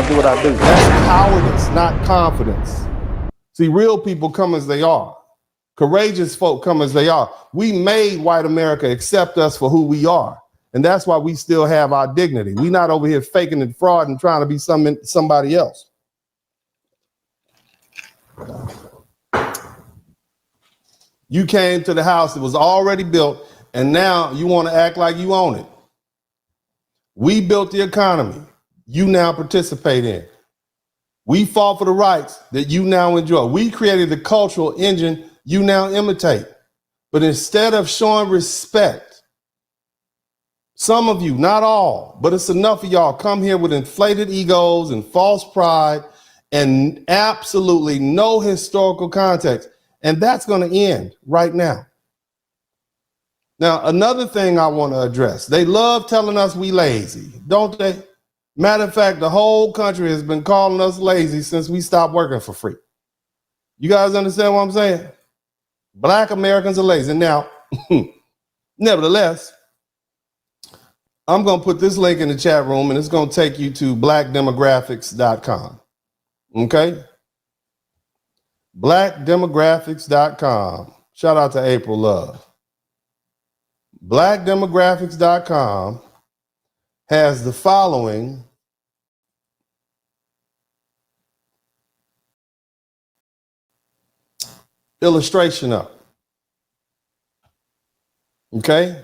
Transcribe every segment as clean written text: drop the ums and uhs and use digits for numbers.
do what I do. That's cowardice, not confidence. See, real people come as they are. Courageous folk come as they are. We made white America accept us for who we are. And that's why we still have our dignity. We're not over here faking and fraud and trying to be somebody else. You came to the house that was already built, and now you want to act like you own it. We built the economy you now participate in. We fought for the rights that you now enjoy. We created the cultural engine you now imitate. But instead of showing respect, some of you, not all, but it's enough of y'all come here with inflated egos and false pride and absolutely no historical context. And that's going to end right now. Now, another thing I want to address, they love telling us we lazy, don't they? Matter of fact, the whole country has been calling us lazy since we stopped working for free. You guys understand what I'm saying? Black Americans are lazy. Now, nevertheless, I'm going to put this link in the chat room, and it's going to take you to blackdemographics.com. Okay? Blackdemographics.com. Shout out to April Love. Blackdemographics.com has the following illustration up. Okay?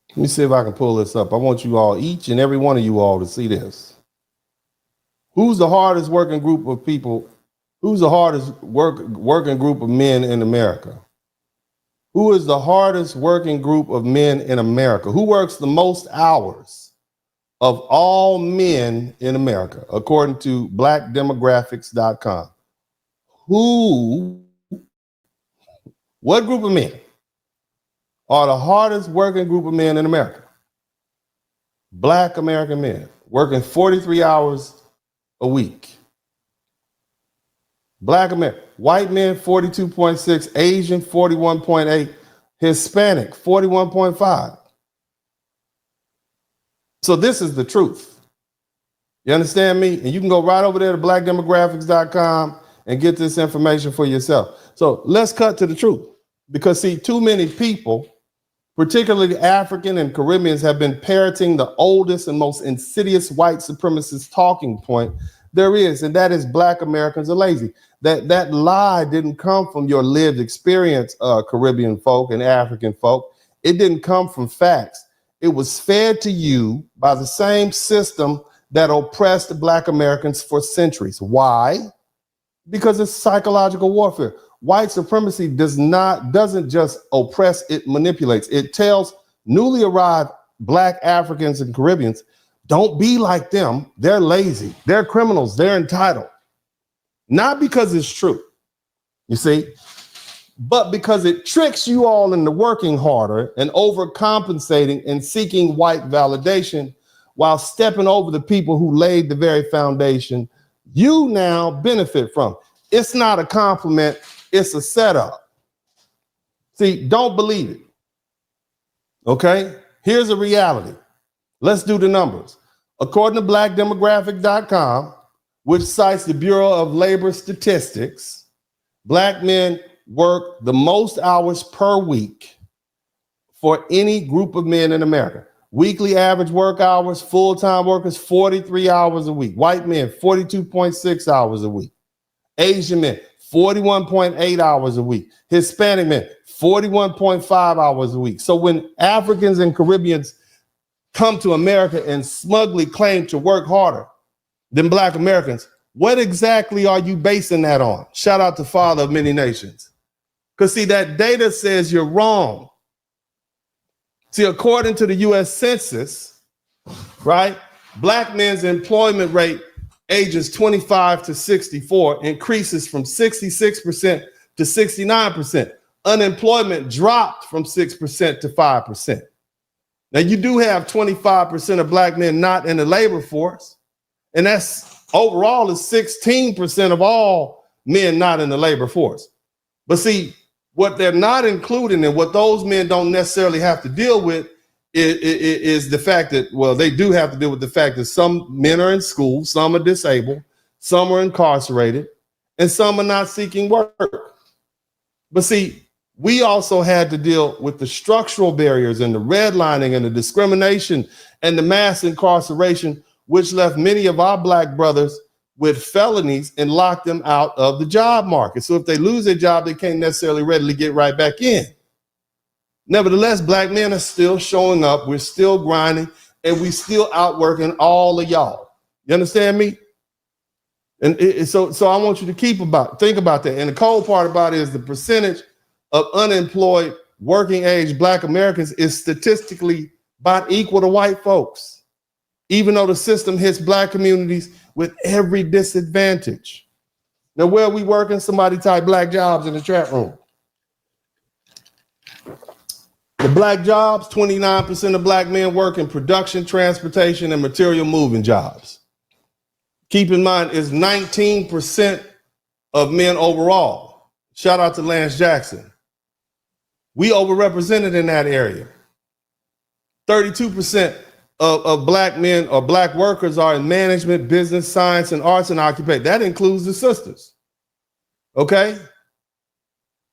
Let me see if I can pull this up. I want you all, each and every one of you all, to see this. Who's the hardest working group of people? Who's the hardest working group of men in America? Who is the hardest working group of men in America? Who works the most hours of all men in America, according to blackdemographics.com? What group of men are the hardest working group of men in America? Black American men working 43 hours a week. Black American, white men 42.6, Asian 41.8, Hispanic 41.5. So this is the truth. You understand me? And you can go right over there to blackdemographics.com and get this information for yourself. So let's cut to the truth. Because see, too many people, particularly African and Caribbeans, have been parroting the oldest and most insidious white supremacist talking point there is, and that is Black Americans are lazy. That lie didn't come from your lived experience, Caribbean folk and African folk. It didn't come from facts. It was fed to you by the same system that oppressed Black Americans for centuries. Why? Because it's psychological warfare. White supremacy doesn't just oppress, it manipulates. It tells newly arrived Black Africans and Caribbeans, don't be like them. They're lazy. They're criminals. They're entitled. Not because it's true, you see, but because it tricks you all into working harder and overcompensating and seeking white validation while stepping over the people who laid the very foundation you now benefit from. It's not a compliment. It's a setup. See, don't believe it. Okay, here's a reality. Let's do the numbers. According to blackdemographic.com, which cites the Bureau of Labor Statistics, Black men work the most hours per week for any group of men in America. Weekly average work hours, full-time workers, 43 hours a week. White men, 42.6 hours a week. Asian men, 41.8 hours a week. Hispanic men, 41.5 hours a week. So when Africans and Caribbeans come to America and smugly claim to work harder than Black Americans, what exactly are you basing that on? Shout out to Father of Many Nations. Because see, that data says you're wrong. See, according to the US Census, right, Black men's employment rate ages 25 to 64 increases from 66% to 69%. Unemployment dropped from 6% to 5%. Now, you do have 25% of Black men not in the labor force, and that's overall is 16% of all men not in the labor force. But see, what they're not including and what those men don't necessarily have to deal with is the fact that, well, they do have to deal with the fact that some men are in school, some are disabled, some are incarcerated, and some are not seeking work. But see, we also had to deal with the structural barriers and the redlining and the discrimination and the mass incarceration, which left many of our black brothers with felonies and locked them out of the job market. So if they lose their job, they can't necessarily readily get right back in. Nevertheless, black men are still showing up. We're still grinding, and we still outworking all of y'all. You understand me? And so I want you to think about that. And the cold part about it is the percentage of unemployed working age black Americans is statistically about equal to white folks, even though the system hits black communities with every disadvantage. Now, where are we working? Somebody type black jobs in the chat room. The black jobs, 29% of black men work in production, transportation, and material moving jobs. Keep in mind, it's 19% of men overall. Shout out to Lance Jackson. We overrepresented in that area. 32% of black men or black workers are in management, business, science, and arts and occupation. That includes the sisters. Okay?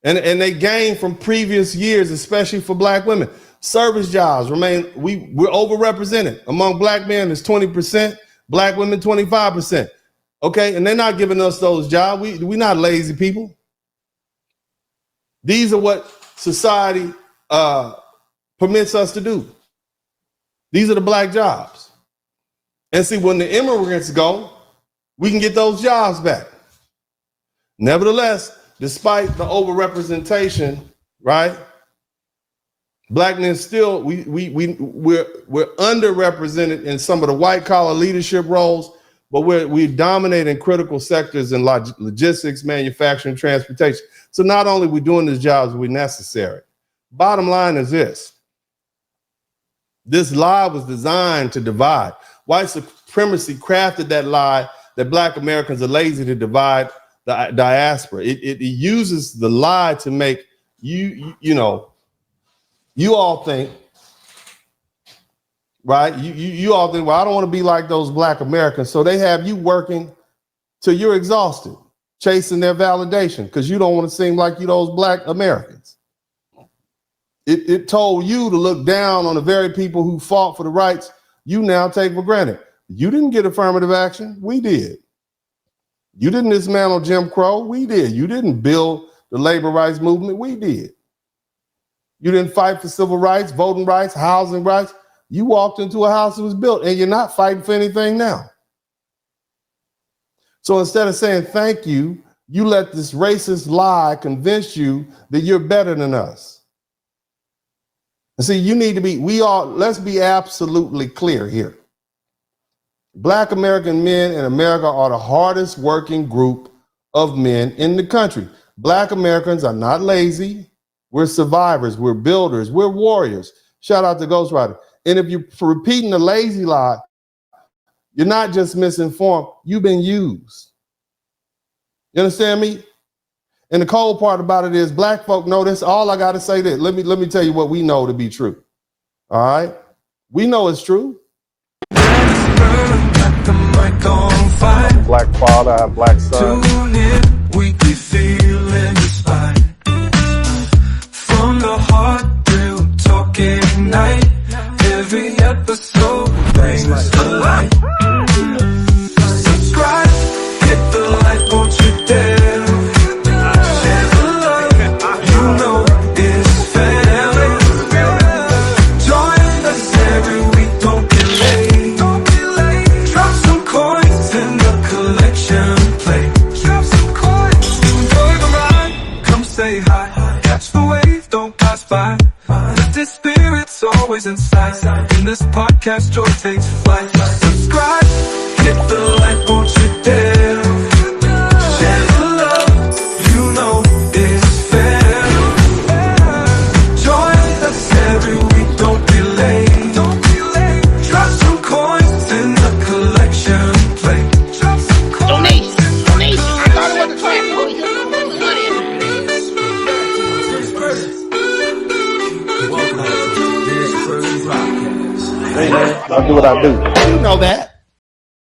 And they gain from previous years, especially for black women. Service jobs remain, we're overrepresented. Among black men, it's 20%, black women, 25%. Okay, and they're not giving us those jobs. We're not lazy people. These are what society permits us to do. These are the black jobs. And see, when the immigrants go, we can get those jobs back. Nevertheless, despite the overrepresentation, right? Black men still, we're underrepresented in some of the white collar leadership roles, but we dominate in critical sectors in logistics, manufacturing, transportation. So not only are we doing these jobs, we're necessary. Bottom line is this. This lie was designed to divide. White supremacy crafted that lie that black Americans are lazy to divide the diaspora. It uses the lie to make you all think, right? You all think, well, I don't want to be like those black Americans. So they have you working till you're exhausted, chasing their validation because you don't want to seem like you those black Americans. It told you to look down on the very people who fought for the rights you now take for granted. You didn't get affirmative action. We did. You didn't dismantle Jim Crow. We did. You didn't build the labor rights movement. We did. You didn't fight for civil rights, voting rights, housing rights. You walked into a house that was built, and you're not fighting for anything now. So instead of saying thank you, you let this racist lie convince you that you're better than us. And see, you need to be, let's be absolutely clear here. Black American men in America are the hardest working group of men in the country. Black Americans are not lazy. We're survivors. We're builders. We're warriors. Shout out to Ghost Rider. And if you're repeating the lazy lie, you're not just misinformed. You've been used. You understand me? And the cold part about it is black folk know this. All I got to say this. Let me tell you what we know to be true. All right? We know it's true. Black father, black son. Tune in, weekly feeling inspired. From the heart through talking night. Every episode brings a light. Subscribe, hit the like, won't you dare. Share the love, you know it's family. Join us every week, don't be late. Drop some coins in the collection plate. Drop some coins, enjoy the ride. Come say hi, catch the wave, don't pass by. Lifted spirits always inside. In this podcast, joy takes flight. Subscribe, hit the like, won't you dare. Share the love, you know it's fair. Join us every week, don't be late. Drop some coins in the collection plate. Drop some coins. Donation. I thought it was a trap. Welcome to DennisSpurling. I do what I do. You know that.